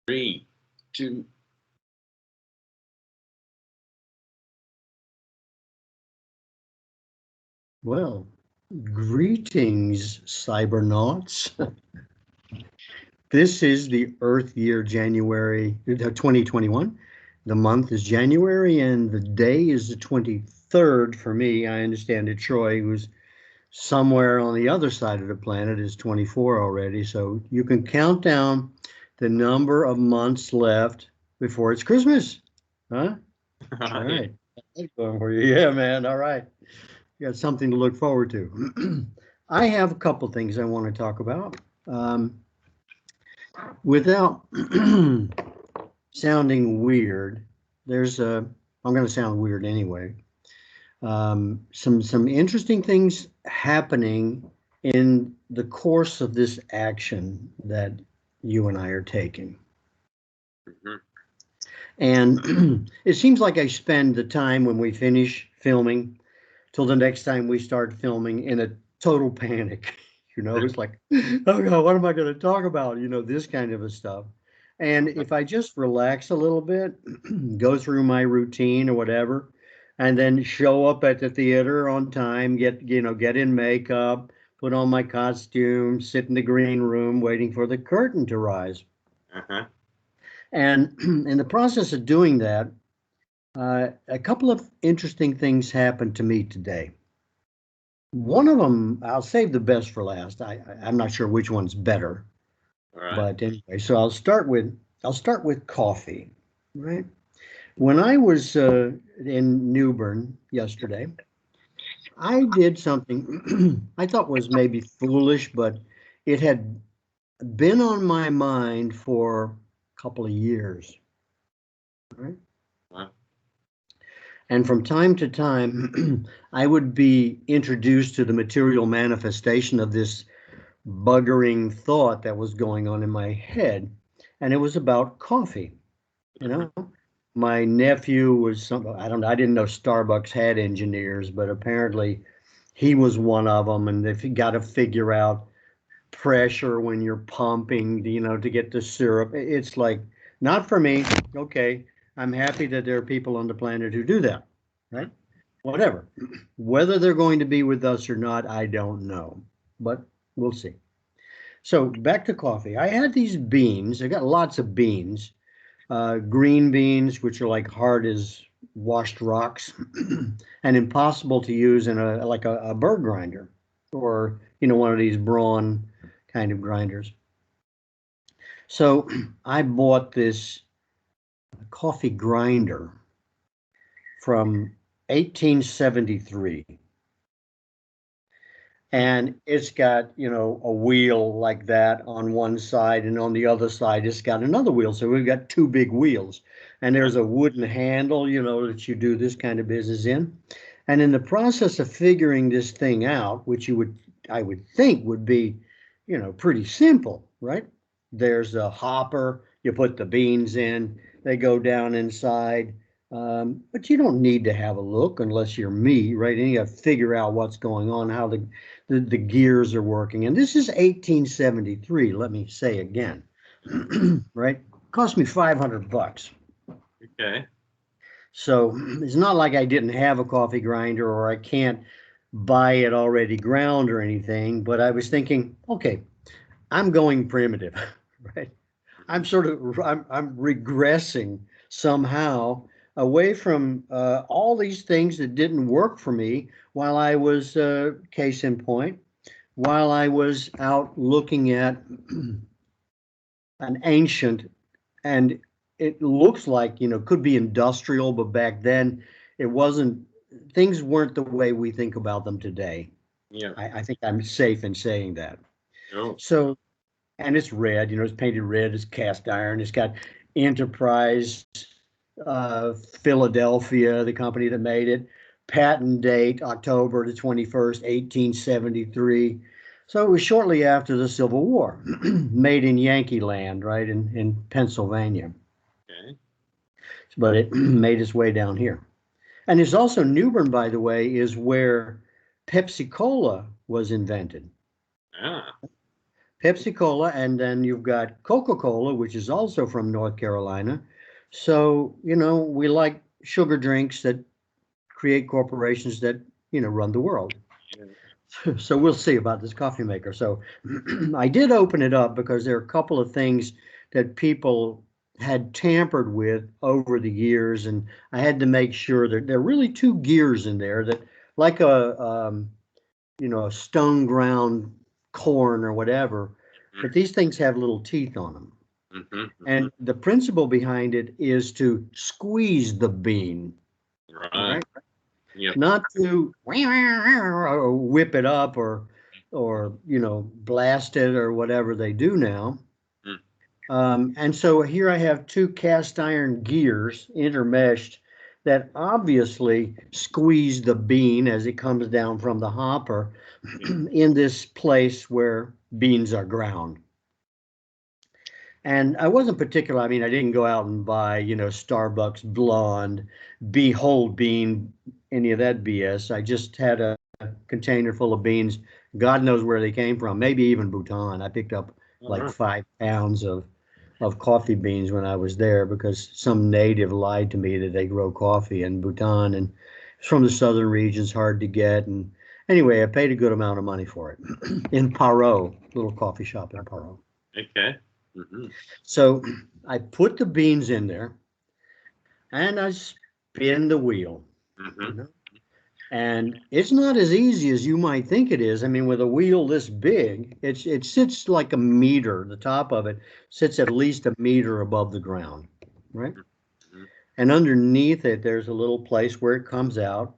Three, two. Well, greetings, cybernauts. This is the Earth year January 2021. The month is January and the day is the 23rd for me. I understand that Troy, who's somewhere on the other side of the planet, is 24 already. So you can count down the number of months left before it's Christmas. Huh? All right. That's going for you. Yeah, man. All right. You got something to look forward to. I have a couple things I want to talk about. Without sounding weird, I'm going to sound weird anyway. Some interesting things happening in the course of this action that you and I are taking. Mhm. And it seems like I spend the time when we finish filming till the next time we start filming in a total panic. It's like, oh God, what am I going to talk about? This kind of a stuff. And if I just relax a little bit, go through my routine or whatever, and then show up at the theater on time, get in makeup, put on my costume, sit in the green room waiting for the curtain to rise. Uh-huh. And in the process of doing that, a couple of interesting things happened to me today. One of them, I'll save the best for last. I'm not sure which one's better, All right. but anyway, so I'll start with coffee, right? When I was in Newbern yesterday, I did something I thought was maybe foolish, but it had been on my mind for a couple of years, right? Well, And from time to time, I would be introduced to the material manifestation of this buggering thought that was going on in my head, and it was about coffee. You mhm. know, my nephew was I didn't know Starbucks had engineers, but apparently he was one of them, and they've got to figure out pressure when you're pumping, to get the syrup. It's like, not for me. Okay, I'm happy that there are people on the planet who do that, right? Whatever. Whether they're going to be with us or not, I don't know, but we'll see. So back to coffee. I had these beans. I got lots of beans, green beans, which are like hard as washed rocks, and impossible to use in a bird grinder, or one of these Braun kind of grinders. So I bought this coffee grinder from 1873. And it's got, a wheel like that on one side, and on the other side, it's got another wheel. So we've got two big wheels, and there's a wooden handle, that you do this kind of business in. And in the process of figuring this thing out, which I would think would be, pretty simple, right? There's a hopper, you put the beans in, they go down inside. But you don't need to have a look unless you're me, right? And you got to figure out what's going on, how the gears are working. And this is 1873, let me say again, right? Cost me 500 bucks. Okay. So it's not like I didn't have a coffee grinder or I can't buy it already ground or anything, but I was thinking, okay, I'm going primitive, right? I'm regressing somehow away from all these things that didn't work for me while I was, case in point, while I was out looking at an ancient, and it looks like, could be industrial, but back then it wasn't, things weren't the way we think about them today. Yeah. I think I'm safe in saying that. Oh. So, and it's red, it's painted red, it's cast iron, it's got Enterprise, Philadelphia, the company that made it, patent date October the 21st, 1873. So it was shortly after the Civil War, made in Yankee Land, right, in Pennsylvania. Okay. But it made its way down here. And it's also Newbern, by the way, is where Pepsi Cola was invented. Ah. Pepsi-Cola, and then you've got Coca-Cola, which is also from North Carolina. So, we like sugar drinks that create corporations that, run the world. Yeah. So we'll see about this coffee maker. So I did open it up because there are a couple of things that people had tampered with over the years, and I had to make sure that there are really two gears in there that, like a stone ground corn or whatever, but these things have little teeth on them. And the principle behind it is to squeeze the bean, Right. right? Yep. Not to or whip it up or blast it or whatever they do now. And so here I have two cast iron gears intermeshed that obviously squeeze the bean as it comes down from the hopper in this place where beans are ground. And I wasn't particular. I mean, I didn't go out and buy, Starbucks blonde, whole bean, any of that BS. I just had a container full of beans. God knows where they came from. Maybe even Bhutan. I picked up like 5 pounds of coffee beans when I was there because some native lied to me that they grow coffee in Bhutan, and it's from the southern regions, hard to get. And anyway, I paid a good amount of money for it in Paro, little coffee shop in Paro. Okay. So I put the beans in there and I spin the wheel. And it's not as easy as you might think it is. I mean, with a wheel this big, it sits like a meter. The top of it sits at least a meter above the ground, right? And underneath it, there's a little place where it comes out.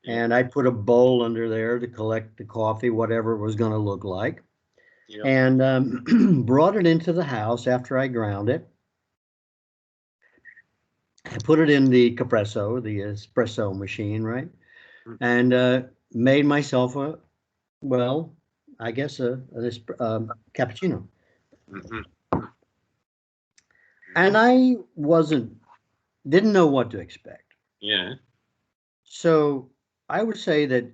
And I put a bowl under there to collect the coffee, whatever it was going to look like. Yep. And brought it into the house after I ground it. I put it in the Capresso, the espresso machine, right? And made myself a cappuccino. And I didn't know what to expect. Yeah. So I would say that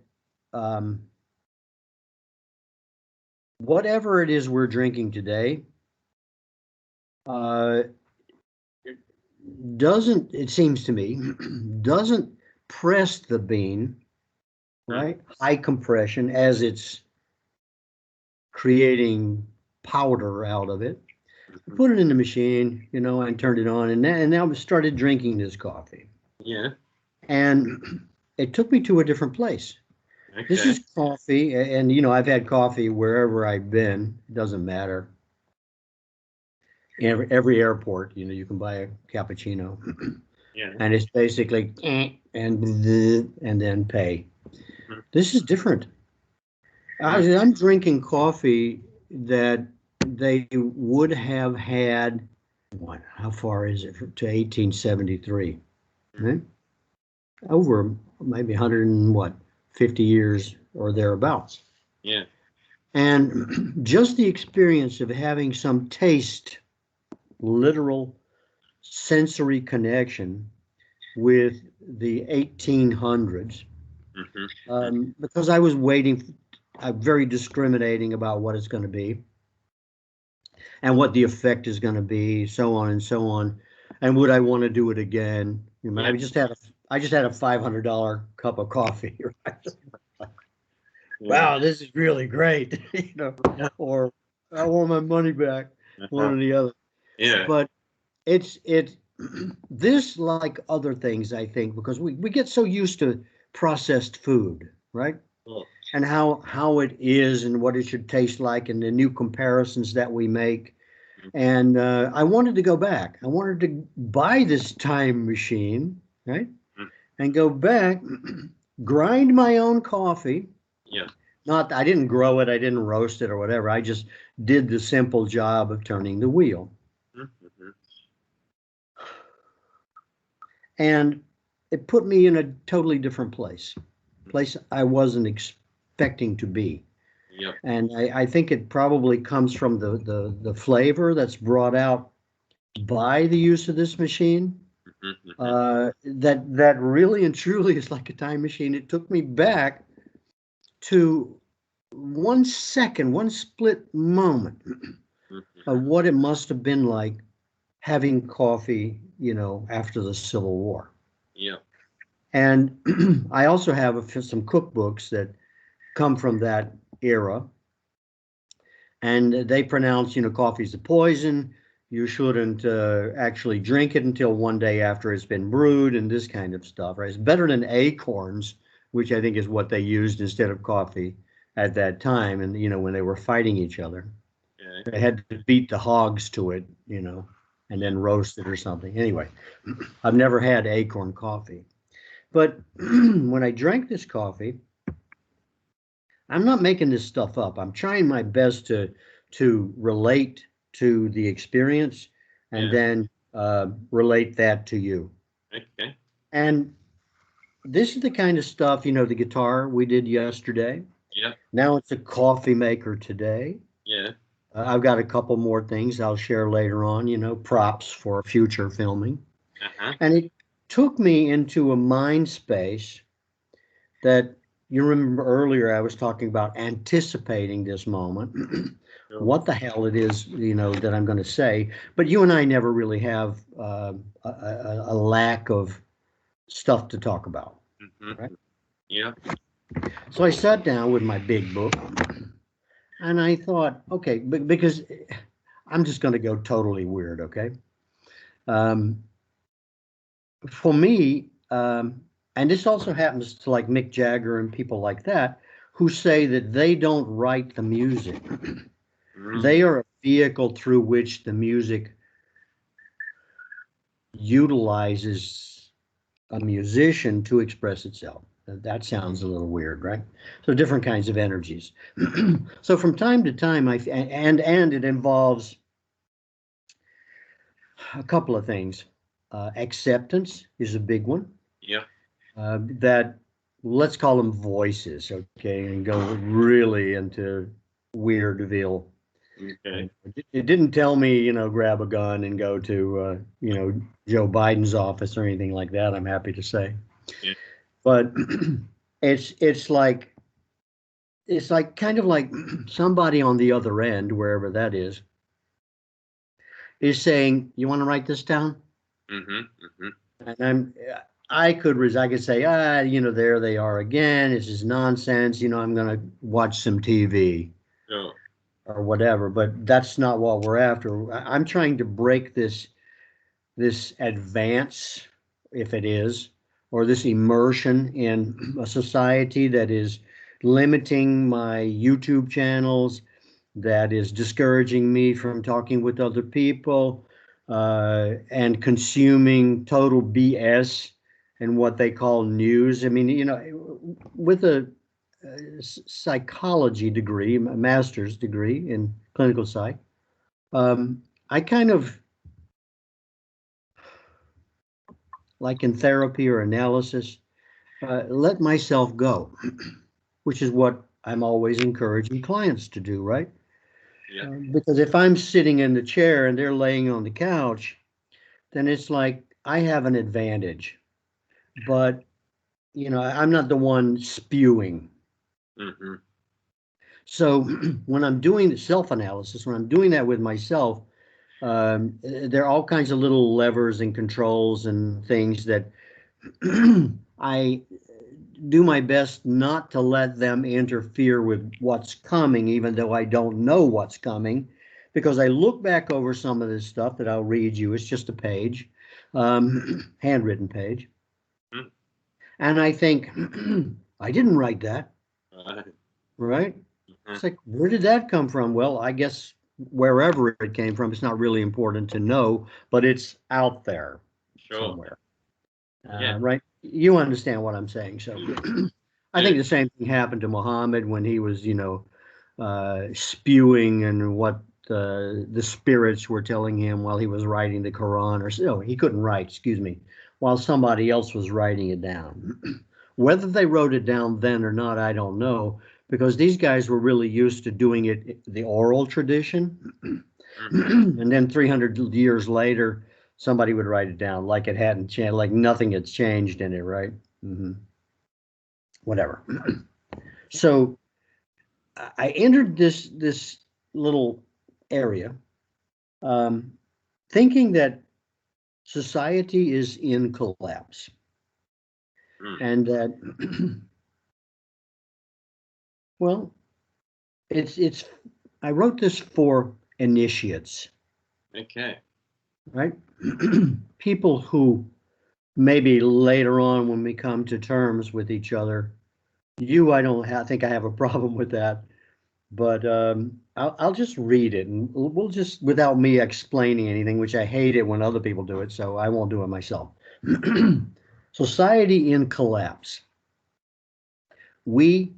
whatever it is we're drinking today, it seems to me, doesn't press the bean, right? High compression as it's creating powder out of it. I put it in the machine, and turned it on, and now I started drinking this coffee. Yeah. And it took me to a different place. Okay. This is coffee, and I've had coffee wherever I've been. It doesn't matter. Every airport, you can buy a cappuccino. Yeah. And it's basically and then pay. This is different. I'm drinking coffee that they would have had. How far is it to 1873? Right? Over maybe 150 years or thereabouts. Yeah. And just the experience of having some taste, literal sensory connection with the 1800s, because I was waiting, very discriminating about what it's going to be and what the effect is going to be, so on and so on. And would I want to do it again? I just had a $500 cup of coffee, right? Wow, this is really great, or I want my money back, one or the other. Yeah. But it's this, like other things, I think, because we get so used to processed food, right? And how it is and what it should taste like and the new comparisons that we make. And I wanted to go back. I wanted to buy this time machine, right? And go back, grind my own coffee. Yeah. I didn't grow it, I didn't roast it or whatever. I just did the simple job of turning the wheel. And it put me in a totally different place I wasn't expecting to be. Yep. And I think it probably comes from the flavor that's brought out by the use of this machine. That really and truly is like a time machine. It took me back to one second, one split moment Mhm. of what it must have been like having coffee, after the Civil War. Yeah. And I also have some cookbooks that come from that era. And they pronounce, coffee's a poison. You shouldn't actually drink it until one day after it's been brewed and this kind of stuff, right? It's better than acorns, which I think is what they used instead of coffee at that time. And, when they were fighting each other, Okay. they had to beat the hogs to it, and then roast it or something. Anyway, I've never had acorn coffee. But when I drank this coffee, I'm not making this stuff up. I'm trying my best to relate to the experience and Yeah. then relate that to you. Okay. And this is the kind of stuff, the guitar we did yesterday. Yeah. Now it's a coffee maker today. Yeah. I've got a couple more things I'll share later on, props for future filming. Uh-huh. And it took me into a mind space that you remember earlier I was talking about anticipating this moment, Sure. what the hell it is, that I'm going to say. But you and I never really have a lack of stuff to talk about. Mhm. Right? Yeah. So I sat down with my big book and I thought, okay, because I'm just going to go totally weird, okay? Um, for me, and this also happens to like Mick Jagger and people like that, who say that they don't write the music. Mhm. They are a vehicle through which the music utilizes a musician to express itself. That sounds a little weird, right? So different kinds of energies. So from time to time, and it involves a couple of things. Acceptance is a big one. Yeah. That let's call them voices, okay, and go really into Weirdville. Okay. It didn't tell me, grab a gun and go to, Joe Biden's office or anything like that. I'm happy to say, Yeah. but it's like kind of like somebody on the other end, wherever that is saying, "You want to write this down?" Mhm. Mhm. And I could say, there they are again. This is nonsense. I'm going to watch some TV Sure. or whatever. But that's not what we're after. I'm trying to break this advance, if it is, or this immersion in a society that is limiting my YouTube channels, that is discouraging me from talking with other people, and consuming total BS and what they call news. I mean, with a psychology degree, a master's degree in clinical psych, I kind of, like in therapy or analysis, let myself go, which is what I'm always encouraging clients to do, right? Yeah. Because if I'm sitting in the chair and they're laying on the couch, then it's like I have an advantage. But, I'm not the one spewing. Mhm. So when I'm doing the self-analysis, when I'm doing that with myself, there are all kinds of little levers and controls and things that I do my best not to let them interfere with what's coming, even though I don't know what's coming, because I look back over some of this stuff that I'll read you. It's just a page, handwritten page, Mhm. and I think I didn't write that, Right. right? Mhm. It's like, where did that come from? Well, I guess wherever it came from, it's not really important to know, but it's out there Sure. somewhere. Yeah. Right? You understand what I'm saying. So I Yeah. think the same thing happened to Muhammad when he was, spewing and what the spirits were telling him while he was writing the Quran, or no, he couldn't write, excuse me, while somebody else was writing it down. Whether they wrote it down then or not, I don't know, because these guys were really used to doing it the oral tradition. Mhm. And then 300 years later, somebody would write it down like it hadn't changed, like nothing had changed in it, right? Whatever. So I entered this little area thinking that society is in collapse and that, well, it's I wrote this for initiates, Okay. right? People who maybe later on when we come to terms with each other, I think I have a problem with that, but I'll just read it and we'll just, without me explaining anything, which I hate it when other people do it, so I won't do it myself. Society in collapse. We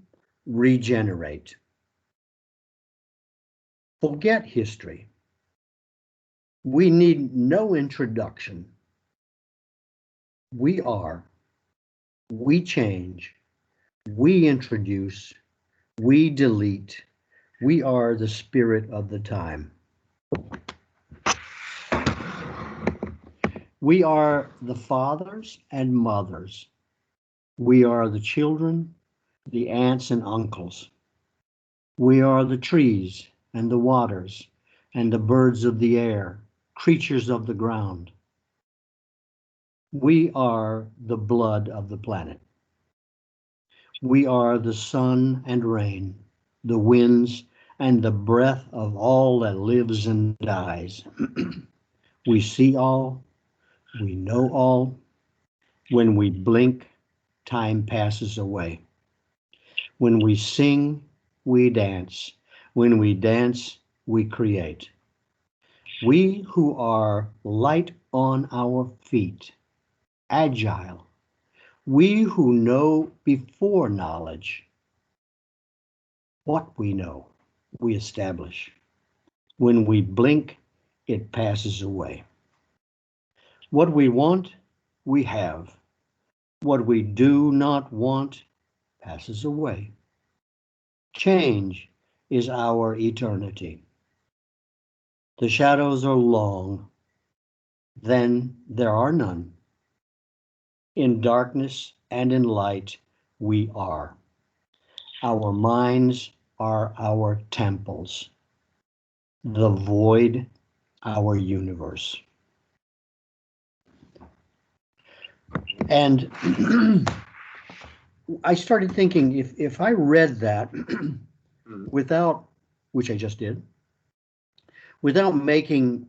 regenerate. Forget history. We need no introduction. We are. We change. We introduce. We delete. We are the spirit of the time. We are the fathers and mothers. We are the children, the aunts and uncles. We are the trees and the waters and the birds of the air, creatures of the ground. We are the blood of the planet. We are the sun and rain, the winds and the breath of all that lives and dies. We see all, we know all. When we blink, time passes away. When we sing, we dance. When we dance, we create. We who are light on our feet, agile. We who know before knowledge. What we know, we establish. When we blink, it passes away. What we want, we have. What we do not want passes away. Change is our eternity. The shadows are long, then there are none. In darkness and in light, we are. Our minds are our temples. The void, our universe. And I started thinking, if I read that without, which I just did, without making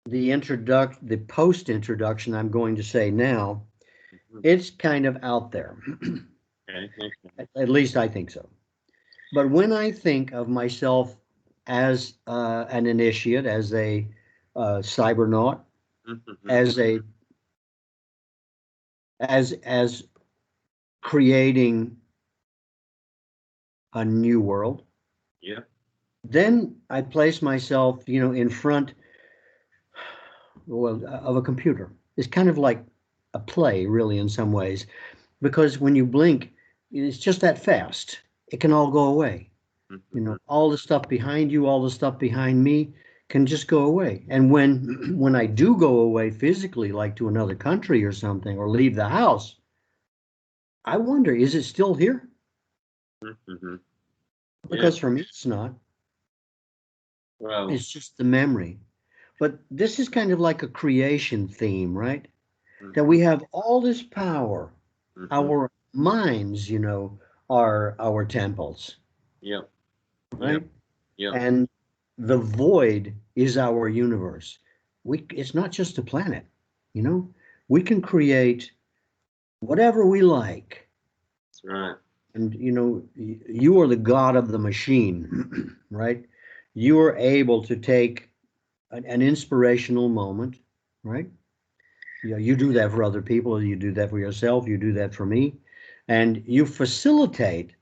the post-introduction I'm going to say now, it's kind of out there. Okay. At least I think so. But when I think of myself as an initiate, as a cybernaut, as creating a new world, Yeah. then I place myself, in front, well, of a computer. It's kind of like a play, really, in some ways, because when you blink, it's just that fast. It can all go away. All the stuff behind you, all the stuff behind me can just go away. And when I do go away physically, like to another country or something, or leave the house, I wonder, is it still here? Because for me, it's not. Well, It's just the memory. But this is kind of like a creation theme, right? That we have all this power. Our minds, are our temples. Yeah. Right? Yeah. And the void is our universe. It's not just a planet, we can create whatever we like. That's right. And you are the god of the machine, right? You are able to take an inspirational moment, right? You do that for other people, you do that for yourself, you do that for me, and you facilitate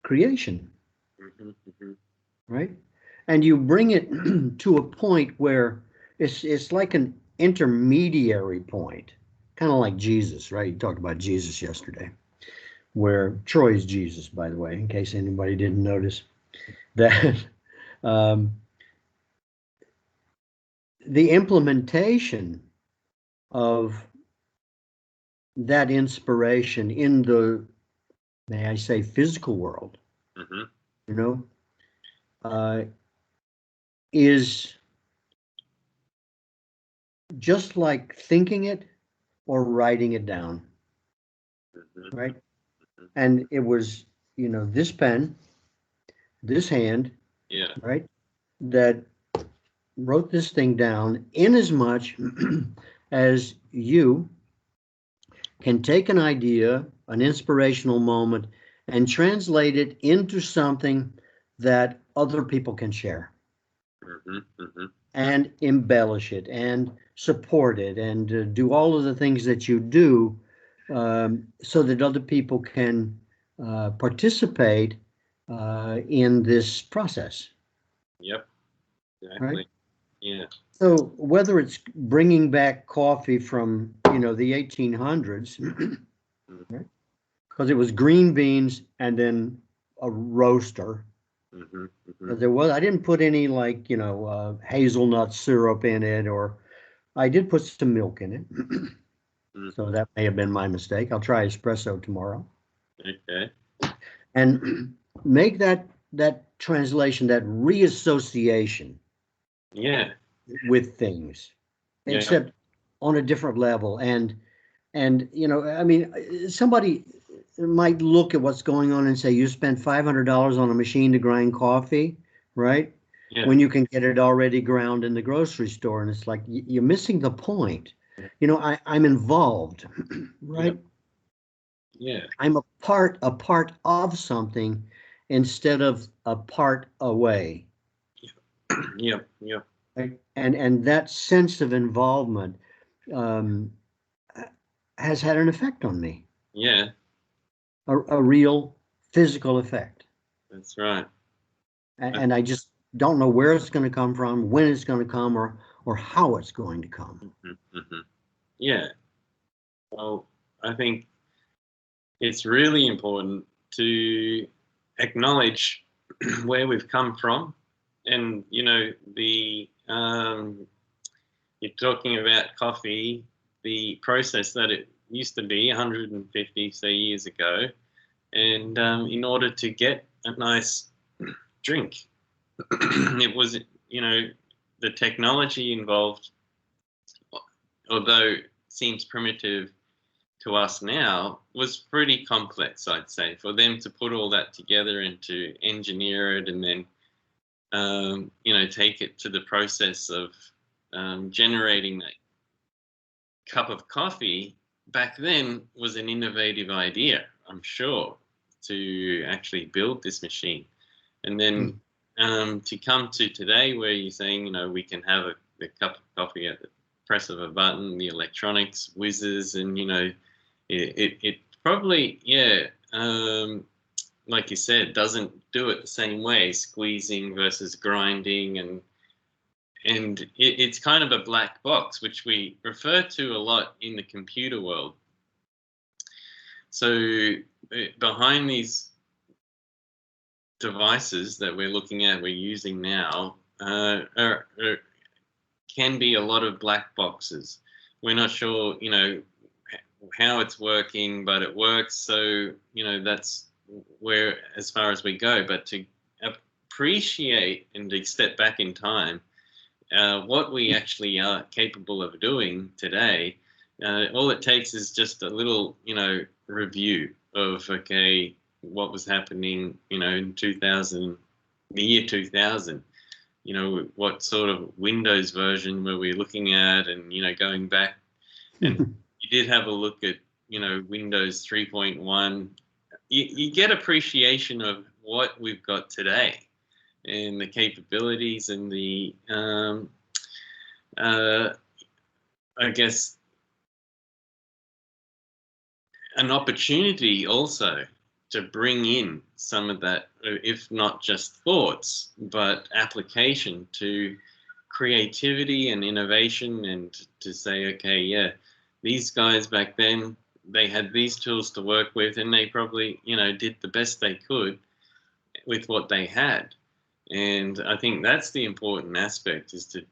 creation, right? And you bring it to a point where it's like an intermediary point, kind of like Jesus, right? You talked about Jesus yesterday, where Troy's Jesus, by the way, in case anybody didn't notice that. The implementation of that inspiration in the may I say, physical world, Mm-hmm. you know, is just like thinking it or writing it down, Mm-hmm. right? And it was, this pen, this hand, Yeah. right, that wrote this thing down, in as much as you can take an idea, an inspirational moment, and translate it into something that other people can share Mm-hmm. Mm-hmm. and embellish it and support it and do all of the things that you do, so that other people can participate in this process, Yep. right? Exactly. Yeah. So whether it's bringing back coffee from, the 1800s, Mm-hmm. right? Because it was green beans and then a roaster. Mm-hmm. Mm-hmm. I didn't put any, like, hazelnut syrup in it, or I did put some milk in it. So that may have been my mistake. I'll try espresso tomorrow Okay. and make that translation, that reassociation Yeah. with things, Yeah. except on a different level. And I mean, somebody might look at what's going on and say, you spent $500 on a machine to grind coffee, right? Yeah. When you can get it already ground in the grocery store. And it's like, you're missing the point. I'm involved, Yeah. right? Yeah. I'm a part of something instead of a part away. Yep. Yep. Right? And that sense of involvement um, has had an effect on me, Yeah. a real physical effect. That's right. And I just don't know where it's going to come from, when it's going to come, or how it's going to come. Mm-hmm. Yeah. Well, I think it's really important to acknowledge where we've come from, and the you're talking about coffee, the process that it used to be 150 say years ago, and in order to get a nice drink, it was the technology involved, although seems primitive to us now, was pretty complex, I'd say, for them to put all that together and to engineer it and then, take it to the process of generating that cup of coffee. Back then was an innovative idea, I'm sure, to actually build this machine. And then Mm. to come to today where you're saying, we can have a cup of coffee at the press of a button, the electronics whizzes, and, it probably, yeah, like you said, doesn't do it the same way, squeezing versus grinding, and it's kind of a black box, which we refer to a lot in the computer world. So behind these devices that we're looking at, we're using now, can be a lot of black boxes. We're not sure, how it's working, but it works. So, that's where, as far as we go. But to appreciate and to step back in time, what we actually are capable of doing today, all it takes is just a little, review of, okay, what was happening, in 2000, the year 2000. What sort of Windows version were we looking at, and, going back, and you did have a look at, Windows 3.1, you get appreciation of what we've got today and the capabilities and the, uh, I guess, an opportunity also to bring in some of that, if not just thoughts, but application to creativity and innovation, and to say, okay, yeah, these guys back then, they had these tools to work with, and they probably, did the best they could with what they had. And I think that's the important aspect, is to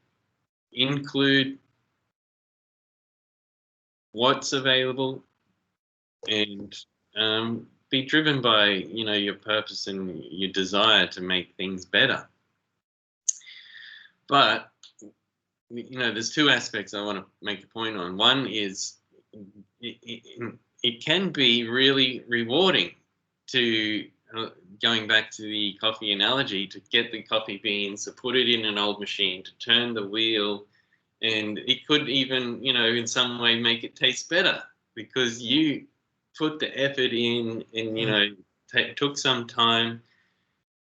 include what's available and be driven by, your purpose and your desire to make things better. But, there's two aspects I want to make a point on. One is it can be really rewarding to, going back to the coffee analogy, to get the coffee beans, to put it in an old machine, to turn the wheel, and it could even, in some way make it taste better because you put the effort in and, took some time.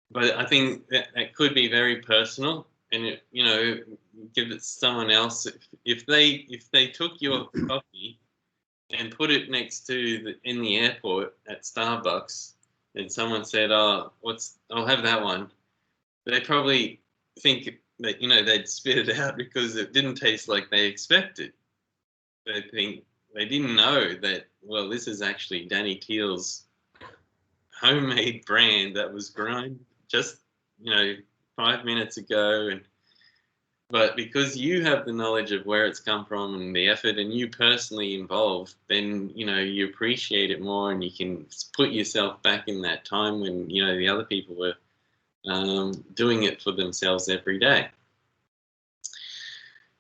But I think that could be very personal, and give it to someone else. If they took your coffee and put it next to in the airport at Starbucks, and someone said, "Oh, I'll have that one," they probably think that they'd spit it out because it didn't taste like they expected. They think they didn't know that. Well, this is actually Danny Teal's homemade brand that was grown just 5 minutes ago, but because you have the knowledge of where it's come from and the effort, and you personally involved, then you appreciate it more, and you can put yourself back in that time when the other people were doing it for themselves every day.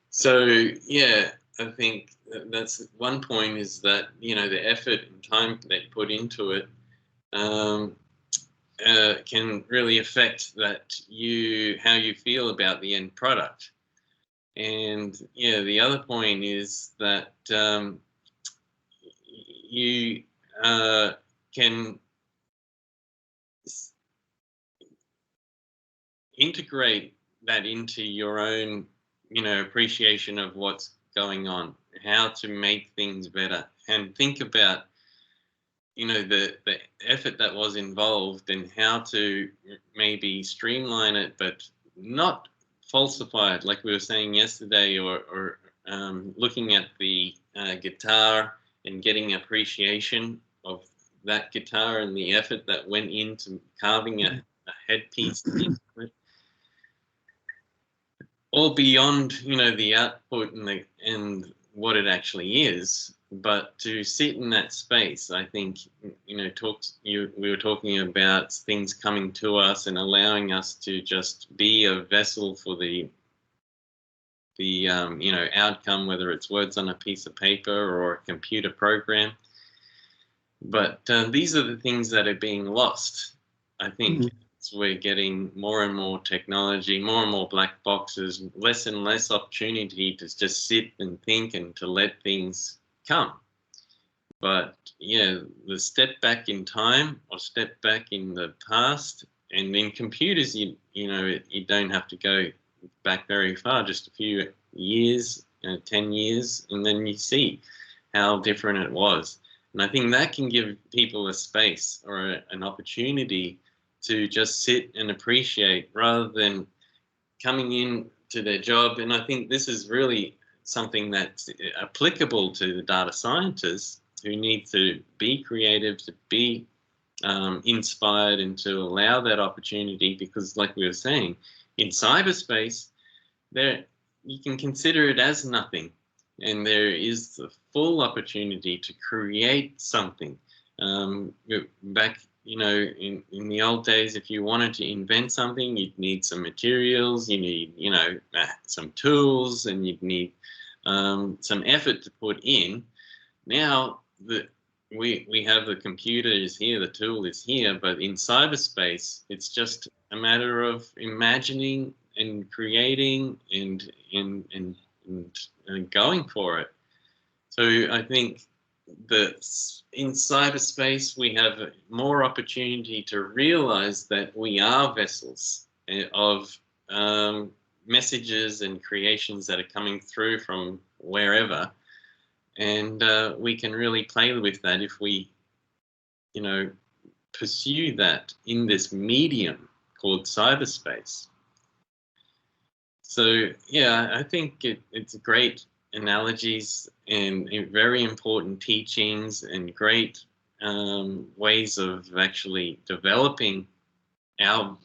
So yeah, I think that's one point, is that the effort and time they put into it can really affect how you feel about the end product. And the other point is that you can integrate that into your own appreciation of what's going on, how to make things better, and think about the effort that was involved and how to maybe streamline it, but not falsify it, like we were saying yesterday, or looking at the guitar and getting appreciation of that guitar and the effort that went into carving a headpiece into it, all beyond the output and what it actually is. But to sit in that space, I think we were talking about things coming to us and allowing us to just be a vessel for the outcome, whether it's words on a piece of paper or a computer program. But these are the things that are being lost, I think. We're getting more and more technology, more and more black boxes, less and less opportunity to just sit and think and to let things come. But the step back in time or step back in the past, and in computers, you don't have to go back very far, just a few years, 10 years, and then you see how different it was. And I think that can give people a space or an opportunity to just sit and appreciate, rather than coming in to their job. And I think this is really something that's applicable to the data scientists, who need to be creative, to be inspired, and to allow that opportunity. Because like we were saying, in cyberspace, you can consider it as nothing, and there is the full opportunity to create something. Back in the old days, if you wanted to invent something, you'd need some materials, you need some tools, and you'd need some effort to put in. Now we have the computer is here, the tool is here, but in cyberspace, it's just a matter of imagining and creating and going for it. So I think in cyberspace, we have more opportunity to realize that we are vessels of messages and creations that are coming through from wherever. And we can really play with that if we, pursue that in this medium called cyberspace. So, yeah, I think it's great analogies and very important teachings and great ways of actually developing our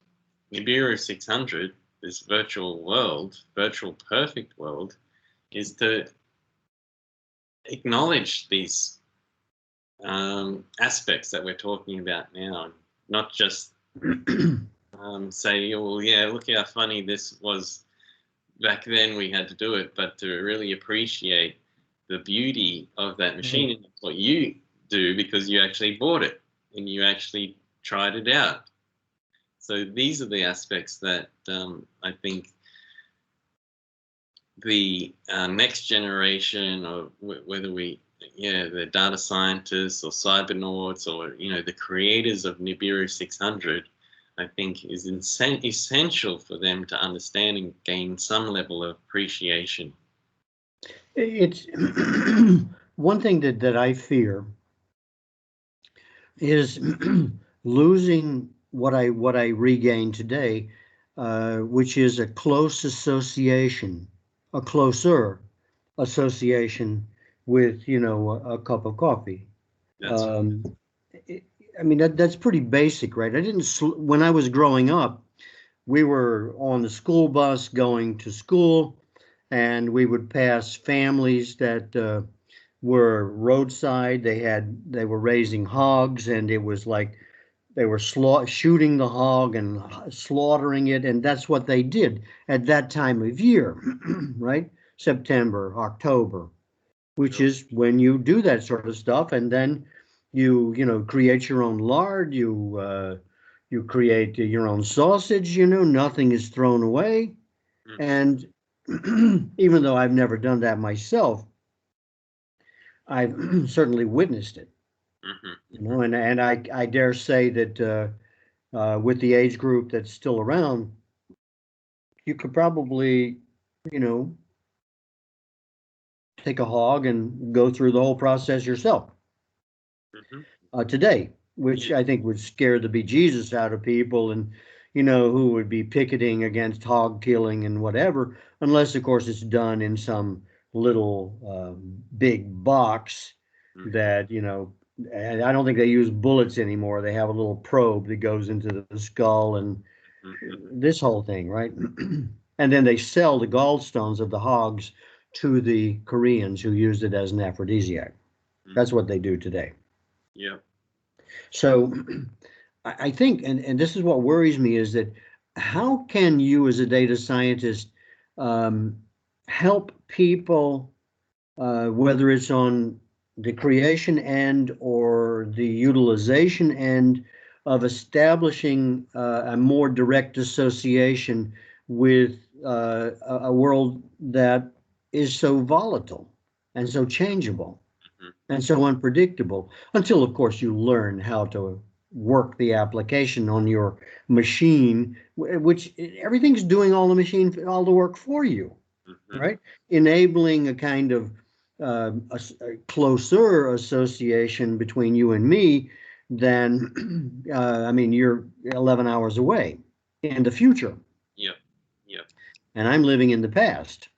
Nibiru 600, this virtual perfect world, is to acknowledge these aspects that we're talking about now, not just say, oh, well, yeah, look how funny this was back then, we had to do it, but to really appreciate the beauty of that machine. And that's what you do, because you actually bought it and you actually tried it out. So these are the aspects that I think the next generation, or whether the data scientists or cybernauts, or the creators of Nibiru 600, I think is essential for them to understand and gain some level of appreciation. It's one thing that I fear is losing what I regained today, which is a closer association with a cup of coffee. That's I mean that's pretty basic, right? When I was growing up, we were on the school bus going to school, and we would pass families that were roadside. They were raising hogs, and it was like they were shooting the hog and slaughtering it, and that's what they did at that time of year, right? September, October, which is when you do that sort of stuff, and then you create your own lard. You create your own sausage. Nothing is thrown away, and even though I've never done that myself, I've certainly witnessed it. And I dare say that with the age group that's still around, you could probably, take a hog and go through the whole process yourself today, which I think would scare the bejesus out of people, and who would be picketing against hog killing and whatever, unless of course it's done in some little big box that and I don't think they use bullets anymore. They have a little probe that goes into the skull and this whole thing, right? And then they sell the gallstones of the hogs to the Koreans who used it as an aphrodisiac. That's what they do today. Yeah. So I think, and this is what worries me, is that how can you as a data scientist help people, whether it's on the creation end or the utilization end, of establishing a more direct association with a world that is so volatile and so changeable and so unpredictable, until of course you learn how to work the application on your machine, which everything's doing all the work for you, right? Enabling a kind of a closer association between you and me than, I mean, you're 11 hours away in the future. Yep. Yep. And I'm living in the past,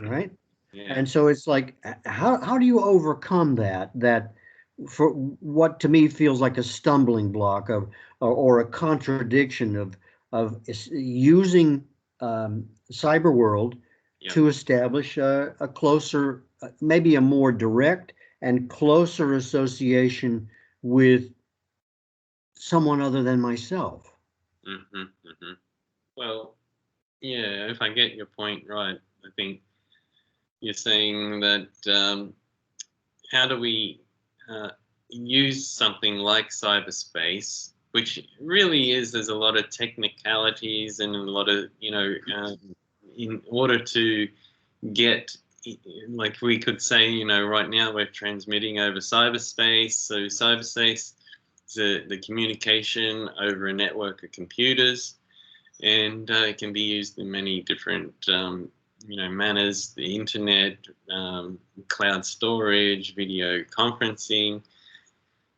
right? Yeah. And so it's like, how do you overcome that for what to me feels like a stumbling block or a contradiction of using cyber world to establish a closer, maybe a more direct and closer association with someone other than myself? Well, yeah, if I get your point right, I think you're saying that how do we use something like cyberspace, which really there's a lot of technicalities and a lot of, in order to get, like we could say, right now we're transmitting over cyberspace. So cyberspace is the communication over a network of computers, and it can be used in many different manners: the internet, cloud storage, video conferencing.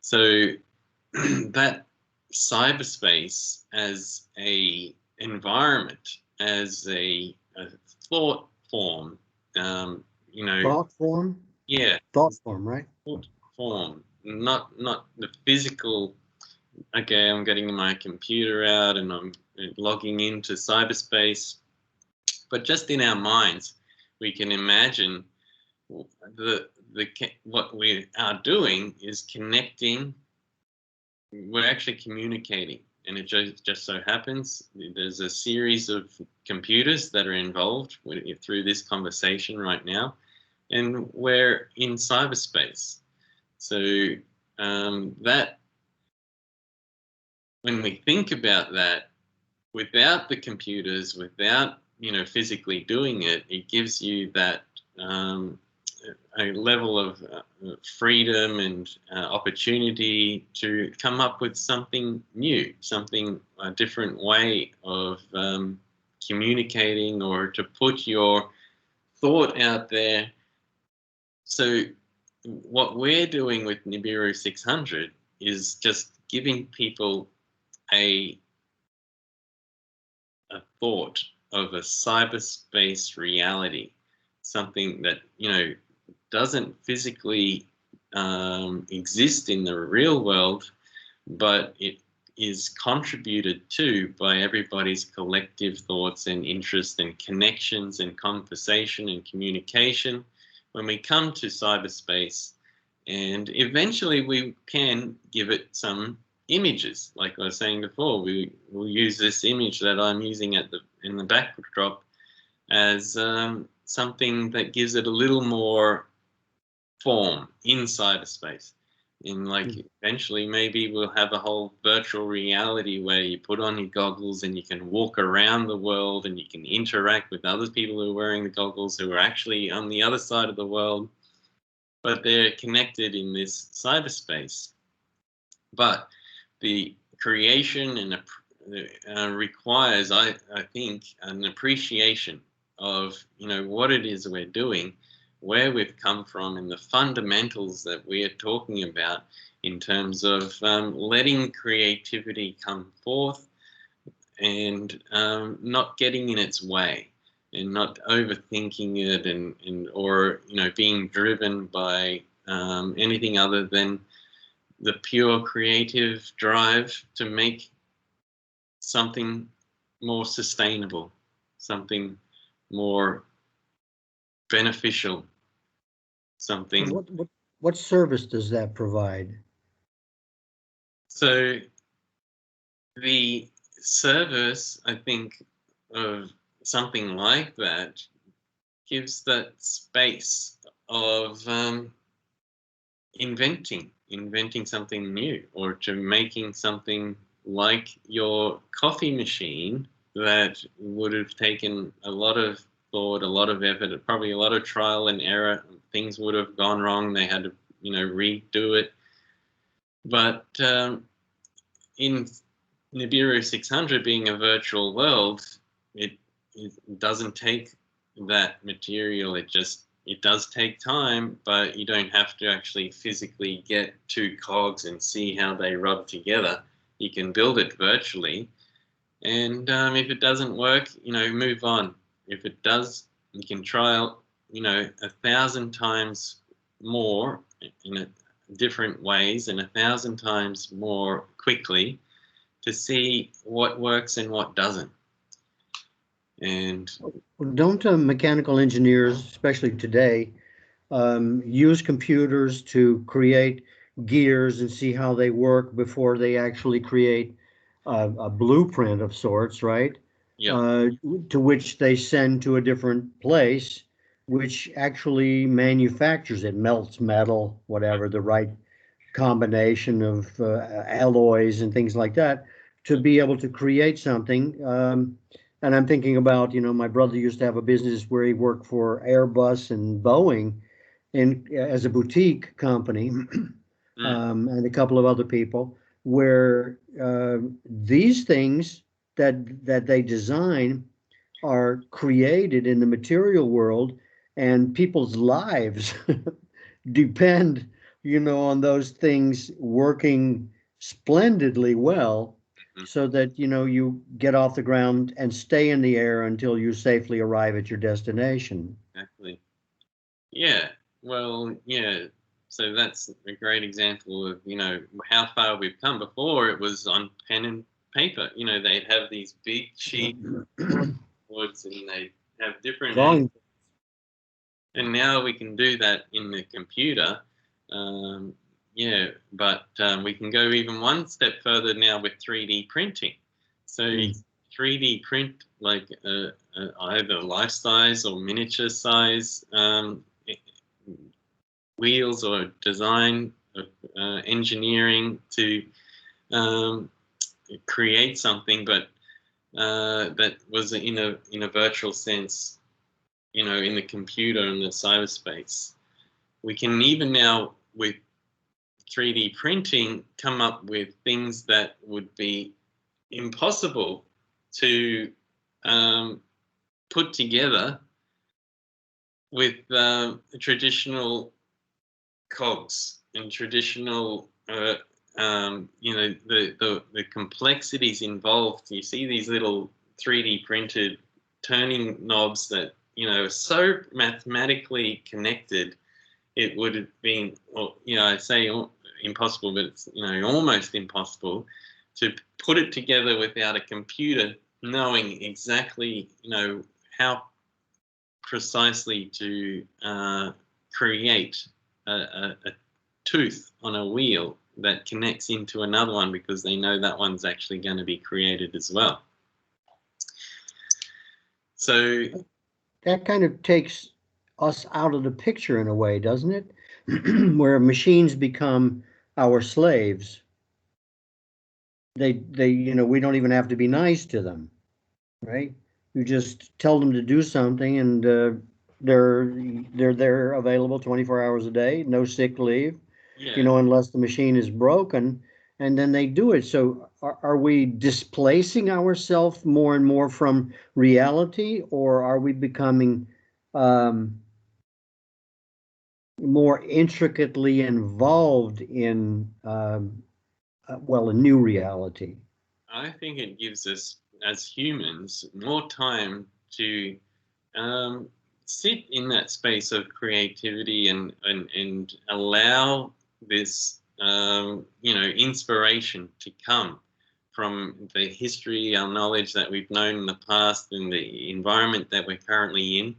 So that cyberspace as a environment, as a thought form, thought form. Yeah, thought form, right? Thought form, not the physical. Okay, I'm getting my computer out and I'm logging into cyberspace, but just in our minds, we can imagine what we are doing is connecting. We're actually communicating, and it just so happens there's a series of computers that are involved through this conversation right now, and we're in cyberspace. So that when we think about that, without the computers, without physically doing it, it gives you that a level of freedom and opportunity to come up with something new, a different way of communicating, or to put your thought out there. So what we're doing with Nibiru 600 is just giving people a thought of a cyberspace reality, something that doesn't physically exist in the real world, but it is contributed to by everybody's collective thoughts and interests and connections and conversation and communication when we come to cyberspace. And eventually we can give it some images. Like I was saying before, we'll use this image that I'm using in the backdrop as something that gives it a little more form in cyberspace. Eventually, maybe we'll have a whole virtual reality where you put on your goggles and you can walk around the world and you can interact with other people who are wearing the goggles who are actually on the other side of the world, but they're connected in this cyberspace. But the creation and requires, I think, an appreciation of what it is we're doing, where we've come from, and the fundamentals that we are talking about in terms of letting creativity come forth and not getting in its way and not overthinking it or being driven by anything other than the pure creative drive to make something more sustainable, something more beneficial, something. What service does that provide? So the service, I think, of something like that gives that space of inventing something new, or to making something like your coffee machine that would have taken a lot of thought, a lot of effort, probably a lot of trial and error. Things would have gone wrong. They had to, redo it. But in Nibiru 600 being a virtual world, it doesn't take that material. It does take time, but you don't have to actually physically get two cogs and see how they rub together. You can build it virtually. And if it doesn't work, move on. If it does, you can try, 1,000 times more in different ways and 1,000 times more quickly to see what works and what doesn't. And don't mechanical engineers, especially today, use computers to create gears and see how they work before they actually create a blueprint of sorts, right? Yeah. To which they send to a different place, which actually manufactures it, melts metal, whatever, the right combination of alloys and things like that to be able to create something. And I'm thinking about, my brother used to have a business where he worked for Airbus and Boeing as a boutique company, and a couple of other people, where these things that they design are created in the material world, and people's lives depend, on those things working splendidly well, so that, you get off the ground and stay in the air until you safely arrive at your destination. Exactly. Yeah. Well, yeah. So that's a great example of, how far we've come. Before it was on pen and paper. They'd have these big sheet boards and they'd have different And now we can do that in the computer. Yeah, but we can go even one step further now with 3D printing. So 3D print like either life size or miniature size wheels, or design engineering to create something, but that was in a virtual sense, in the computer and the cyberspace. We can even now, with 3D printing, come up with things that would be impossible to put together with traditional cogs and traditional the complexities involved. You see these little 3D printed turning knobs that are so mathematically connected. It would have been, I say impossible, but it's almost impossible to put it together without a computer knowing exactly how precisely to create a tooth on a wheel that connects into another one, because they know that one's actually going to be created as well. So that kind of takes us out of the picture in a way, doesn't it? Where machines become our slaves. They we don't even have to be nice to them, right? You just tell them to do something, and they're available 24 hours a day, no sick leave, unless the machine is broken, and then they do it. So are we displacing ourselves more and more from reality, or are we becoming more intricately involved in a new reality? I think it gives us, as humans, more time to sit in that space of creativity and allow this inspiration to come from the history, our knowledge that we've known in the past, and the environment that we're currently in.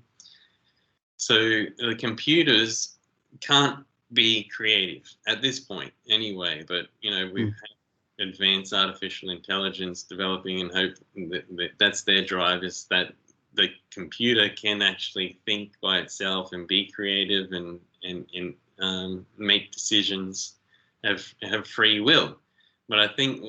So the computers can't be creative at this point anyway, but we've had advanced artificial intelligence developing, and hope that that's their drive, is that the computer can actually think by itself and be creative and make decisions, have free will. But I think,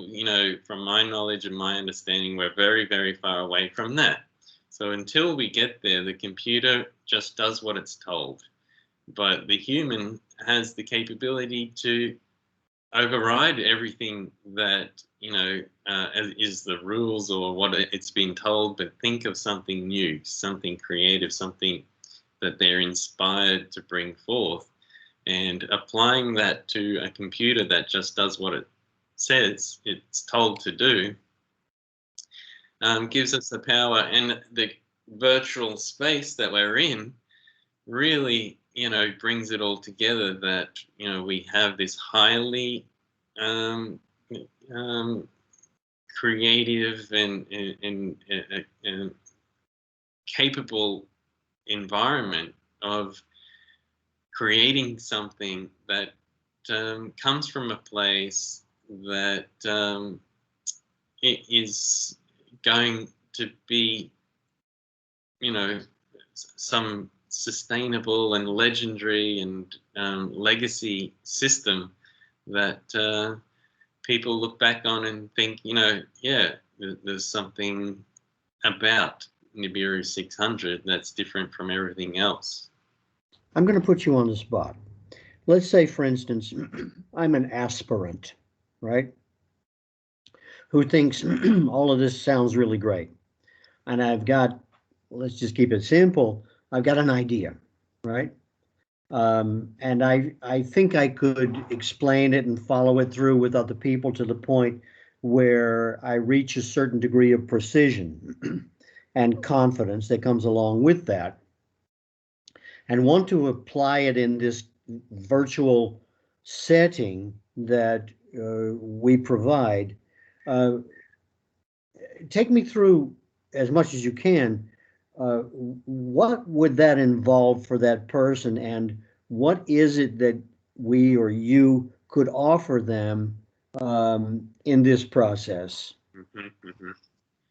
from my knowledge and my understanding, we're very, very far away from that. So until we get there, the computer just does what it's told. But the human has the capability to override everything that, is the rules or what it's been told, but think of something new, something creative, something that they're inspired to bring forth. And applying that to a computer that just does what it says it's told to do, gives us the power. And the virtual space that we're in really, brings it all together, that, we have this highly creative and capable environment of creating something that comes from a place that it is going to be, some sustainable and legendary and legacy system that people look back on and think, there's something about Nibiru 600 that's different from everything else. I'm going to put you on the spot. Let's say, for instance, I'm an aspirant, right? Who thinks all of this sounds really great. And I've got, let's just keep it simple, I've got an idea, right? And I think I could explain it and follow it through with other people to the point where I reach a certain degree of precision and confidence that comes along with that, and want to apply it in this virtual setting that we provide. Take me through, as much as you can, what would that involve for that person, and what is it that we or you could offer them in this process? Mhm, mhm.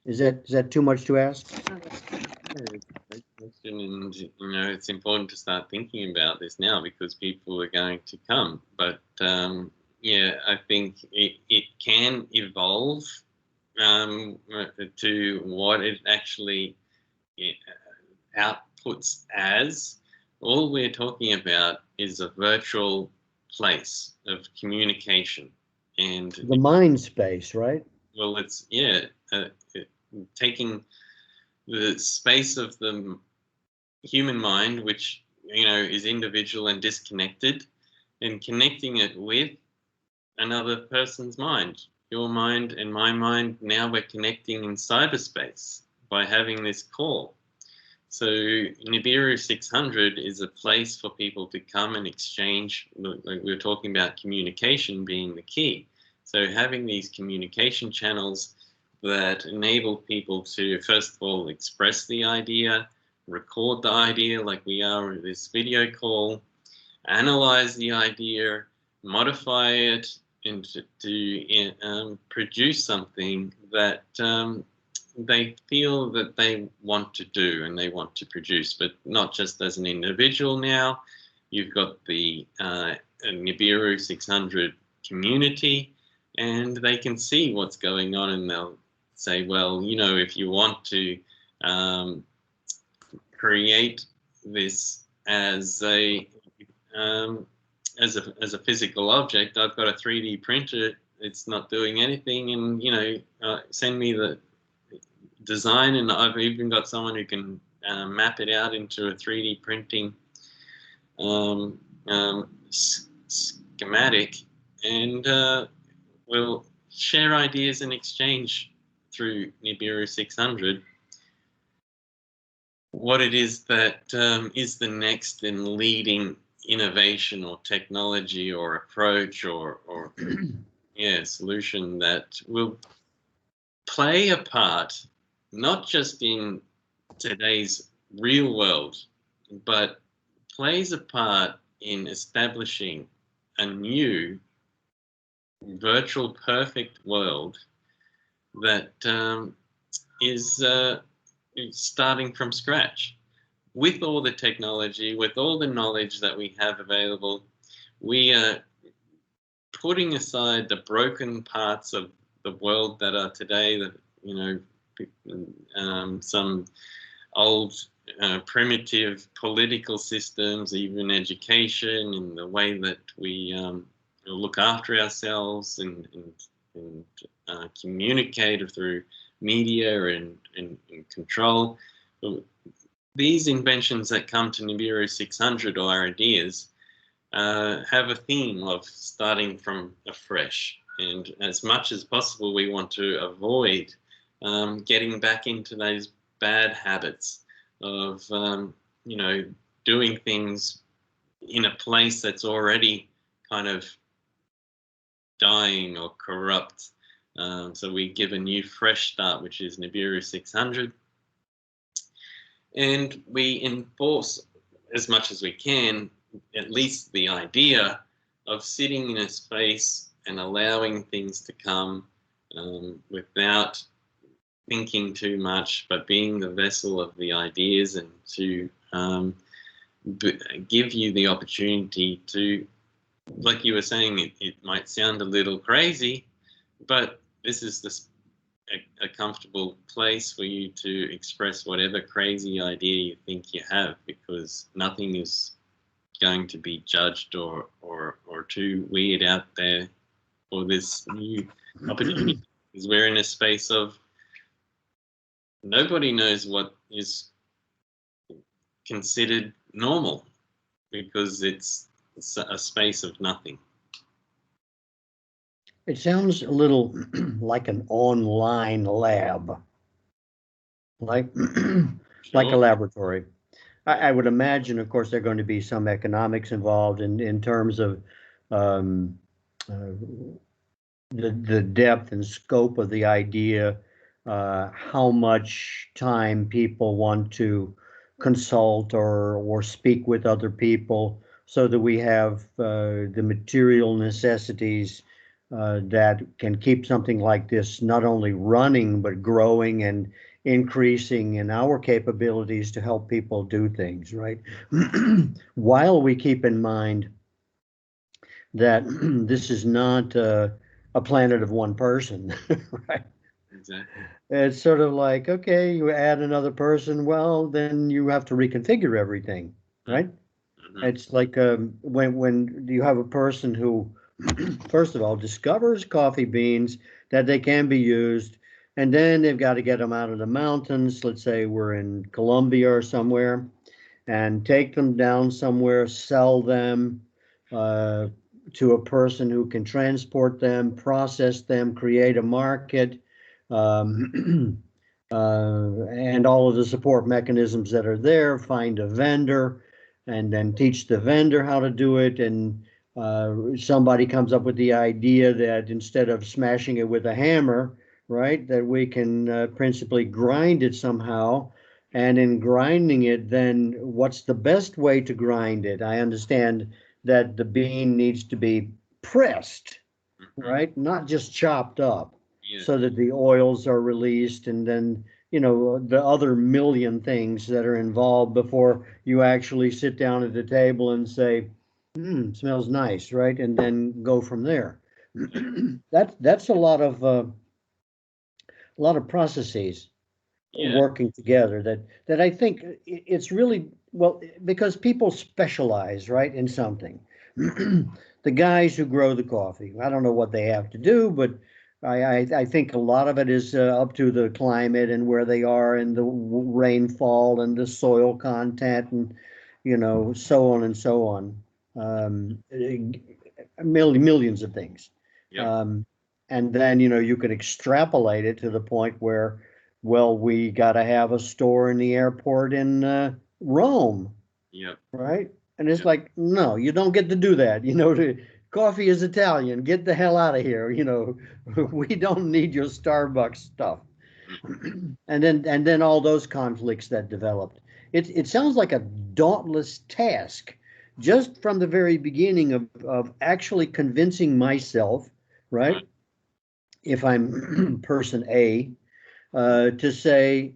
Is that too much to ask? It's a great question, and it's important to start thinking about this now because people are going to come. But yeah, I think it can evolve to what it actually outputs as. All we're talking about is a virtual place of communication, and The mind space, right? well, it's taking the space of the human mind, which is individual and disconnected, and connecting it with another person's mind, your mind and my mind. Now we're connecting in cyberspace by having this call. So Nibiru 600 is a place for people to come and exchange. Like we were talking about communication being the key. So having these communication channels that enable people to, first of all, express the idea, record the idea like we are in this video call, analyze the idea, modify it, and to produce something that they feel that they want to do and they want to produce, but not just as an individual now. You've got the Nibiru 600 community, and they can see what's going on, and they'll say, well, if you want to create this as a as a physical object, I've got a 3D printer. It's not doing anything, and send me the design, and I've even got someone who can map it out into a 3D printing schematic, and we'll share ideas and exchange through Nibiru 600 what it is that is the next and leading innovation or technology or approach or solution that will play a part not just in today's real world, but plays a part in establishing a new virtual perfect world that is starting from scratch. With all the technology, with all the knowledge that we have available, we are putting aside the broken parts of the world that are today, that some old primitive political systems, even education, and the way that we look after ourselves and communicate through media and control. These inventions that come to Nibiru 600 or ideas have a theme of starting from afresh. And as much as possible, we want to avoid getting back into those bad habits of, doing things in a place that's already kind of dying or corrupt. So we give a new fresh start, which is Nibiru 600. And we enforce as much as we can, at least the idea of sitting in a space and allowing things to come without thinking too much, but being the vessel of the ideas, and to give you the opportunity to, like you were saying, it might sound a little crazy, but this is a comfortable place for you to express whatever crazy idea you think you have, because nothing is going to be judged or too weird out there for this new opportunity. Because we're in a space of nobody knows what is considered normal, because it's a space of nothing. It sounds a little like an online lab, like like a laboratory. I would imagine, of course, there are going to be some economics involved in terms of the depth and scope of the idea, how much time people want to consult or speak with other people, so that we have the material necessities that can keep something like this not only running but growing and increasing in our capabilities to help people do things, right? While we keep in mind that this is not a planet of one person, right? Exactly. It's sort of like, okay, you add another person, well, then you have to reconfigure everything, right? Mm-hmm. It's like when you have a person who, first of all, discovers coffee beans that they can be used, and then they've got to get them out of the mountains. Let's say we're in Colombia or somewhere, and take them down somewhere, sell them uh, to a person who can transport them, process them, create a market, and all of the support mechanisms that are there, find a vendor, and then teach the vendor how to do it. And somebody comes up with the idea that instead of smashing it with a hammer, right, that we can principally grind it somehow. And in grinding it, then what's the best way to grind it? I understand that the bean needs to be pressed, Mm-hmm. right? Not just chopped up, Yeah. so that the oils are released, and then, the other million things that are involved before you actually sit down at the table and say, smells nice, right? And then go from there. Yeah. That's a lot of processes Yeah. working together, that I think it's really, well, because people specialize, right, in something. The guys who grow the coffee, I don't know what they have to do, but I think a lot of it is up to the climate and where they are and the rainfall and the soil content, and so on and so on. Millions of things. Yep. Um, and then, you can extrapolate it to the point where, well, we got to have a store in the airport in Rome, Yep. right? And it's Yep. like, no, you don't get to do that. Coffee is Italian. Get the hell out of here. We don't need your Starbucks stuff. Mm-hmm. And then all those conflicts that developed. It sounds like a dauntless task, just from the very beginning of actually convincing myself, Right. right? If I'm person A, to say,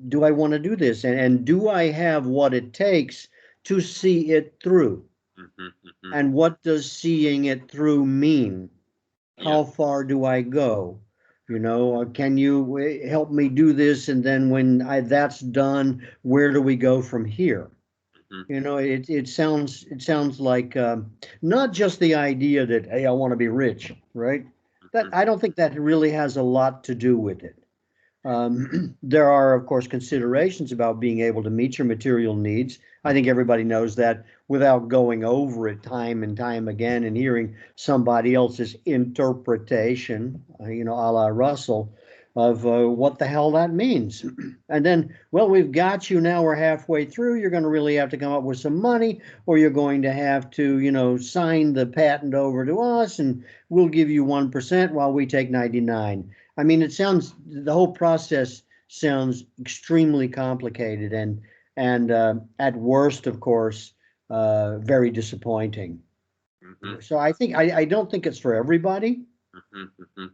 do I want to do this? And do I have what it takes to see it through? Mm-hmm. Mm-hmm. And what does seeing it through mean? Yep. How far do I go? Can you help me do this? And then when that's done, where do we go from here? Mm-hmm. It sounds like not just the idea that, hey, I want to be rich, right? That, Mm-hmm. I don't think that really has a lot to do with it. There are, of course, considerations about being able to meet your material needs. I think everybody knows that without going over it time and time again and hearing somebody else's interpretation, a la Russell, of what the hell that means. And then, well, we've got you now, we're halfway through. You're going to really have to come up with some money, or you're going to have to, sign the patent over to us, and we'll give you 1% while we take 99. I mean, the whole process sounds extremely complicated, and at worst, of course, very disappointing. Mm-hmm. So I don't think it's for everybody, Mm-hmm. Mm-hmm.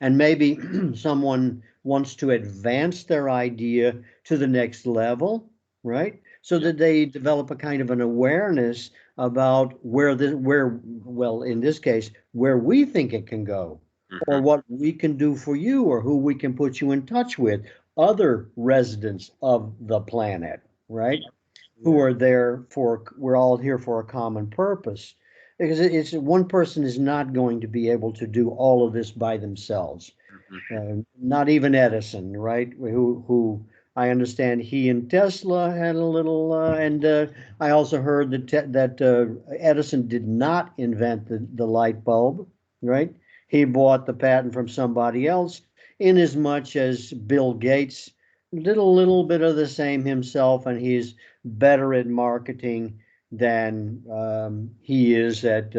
and maybe someone wants to advance their idea to the next level, right? So Yep. that they develop a kind of an awareness about well, in this case, where we think it can go, or Mm-hmm. what we can do for you, or who we can put you in touch with, other residents of the planet, right? Yep. Who Yeah. are there for, we're all here for a common purpose. Because it's one person is not going to be able to do all of this by themselves. Mm-hmm. Not even Edison, right? Who I understand he and Tesla had a little, and I also heard that Edison did not invent the light bulb, right? He bought the patent from somebody else, in as much as Bill Gates did a little bit of the same himself, and he's better at marketing than he is at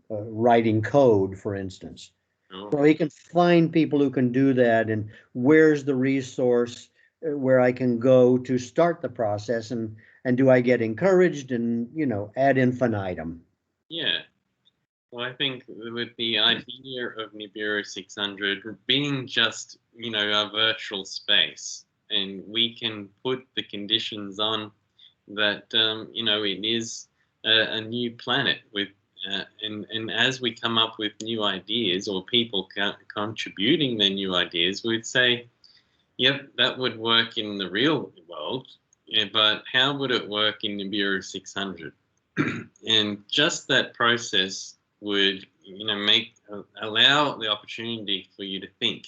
writing code, for instance. Sure. So he can find people who can do that, and where's the resource where I can go to start the process, and do I get encouraged, and ad infinitum. Yeah. Well, I think with the idea of Nibiru 600 being just, a virtual space, and we can put the conditions on that, it is a new planet with, and as we come up with new ideas or people contributing their new ideas, we'd say, yep, that would work in the real world, yeah, but how would it work in Nibiru 600? And just that process would, make allow the opportunity for you to think,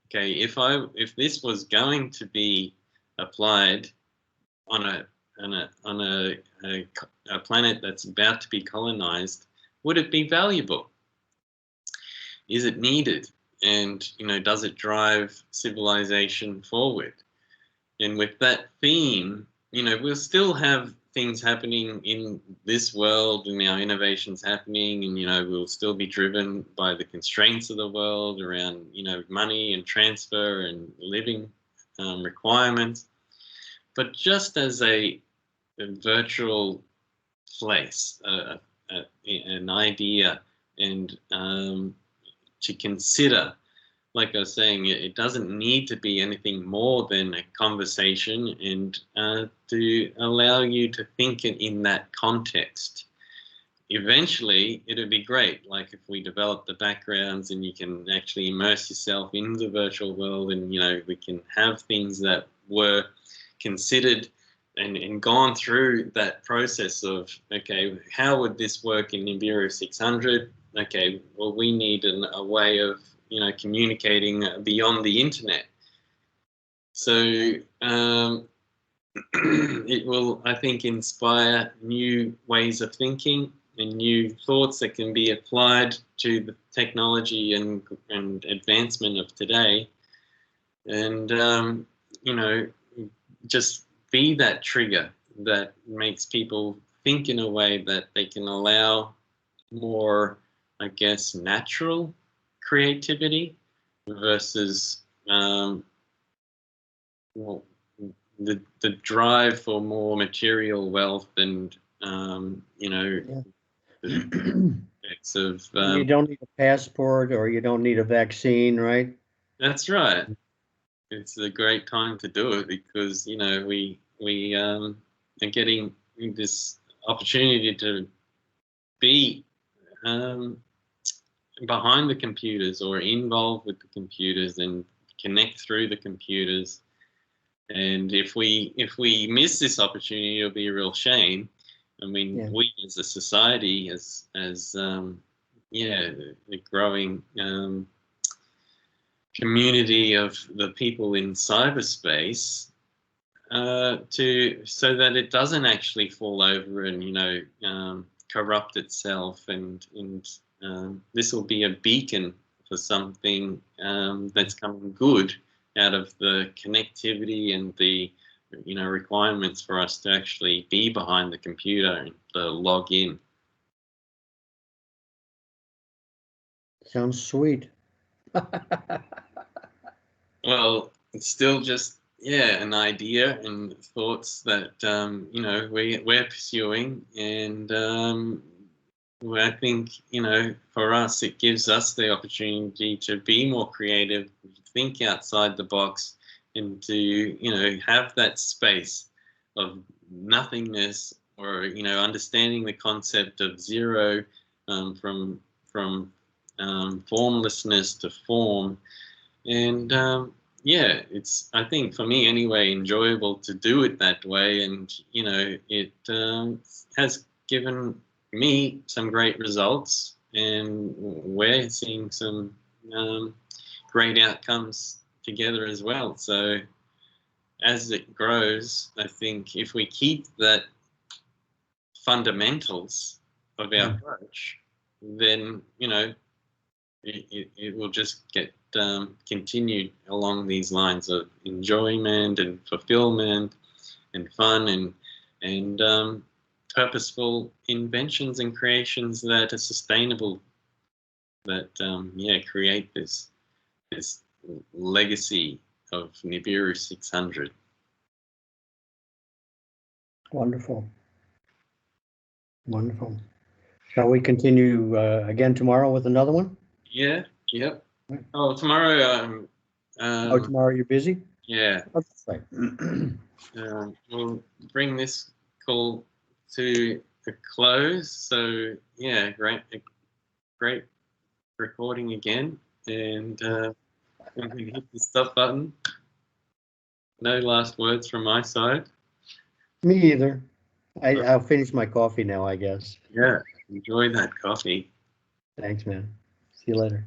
okay, if this was going to be applied on a planet that's about to be colonized, would it be valuable? Is it needed? And does it drive civilization forward? And with that theme, we'll still have things happening in this world and our innovations happening, and we'll still be driven by the constraints of the world around money and transfer and living requirements. But just as a virtual place, an idea, and to consider, like I was saying, it doesn't need to be anything more than a conversation, and to allow you to think in that context. Eventually, it'd be great, like if we develop the backgrounds and you can actually immerse yourself in the virtual world, and we can have things that were considered and gone through that process of, okay, how would this work in Nibiru 600? Okay, well, we need a way of communicating beyond the internet. So it will, I think, inspire new ways of thinking and new thoughts that can be applied to the technology and advancement of today. And, just be that trigger that makes people think in a way that they can allow more, I guess, natural creativity versus well, the drive for more material wealth and Yeah. the effects of You don't need a passport, or you don't need a vaccine, right? that's right. It's a great time to do it because we are getting this opportunity to be um, behind the computers or involved with the computers and connect through the computers. And if we miss this opportunity, it'll be a real shame. I mean, Yeah. we as a society, as yeah, the growing community of the people in cyberspace, so that it doesn't actually fall over and corrupt itself, and this will be a beacon for something that's coming good out of the connectivity and the requirements for us to actually be behind the computer and to log in. Sounds sweet. Well, it's still just, yeah, an idea and thoughts that we're pursuing, and well, I think for us it gives us the opportunity to be more creative, think outside the box, and to have that space of nothingness, or understanding the concept of zero, from formlessness to form. And yeah, it's, I think for me anyway, enjoyable to do it that way, and it has given me some great results, and we're seeing some great outcomes together as well. So as it grows, I think if we keep that fundamentals of our approach, then it will just get continued along these lines of enjoyment and fulfillment and fun, and purposeful inventions and creations that are sustainable that yeah, create this legacy of Nibiru 600. Wonderful. Wonderful. Shall we continue again tomorrow with another one? Yeah. Yep. Right. Oh, tomorrow. Oh, tomorrow you're busy? Yeah. Oh, that's right. We'll bring this call to a close. So yeah, great recording again, and we can hit the stop button. No last words from my side. Me either. I'll finish my coffee now, I guess. Yeah, enjoy that coffee. Thanks, man. See you later.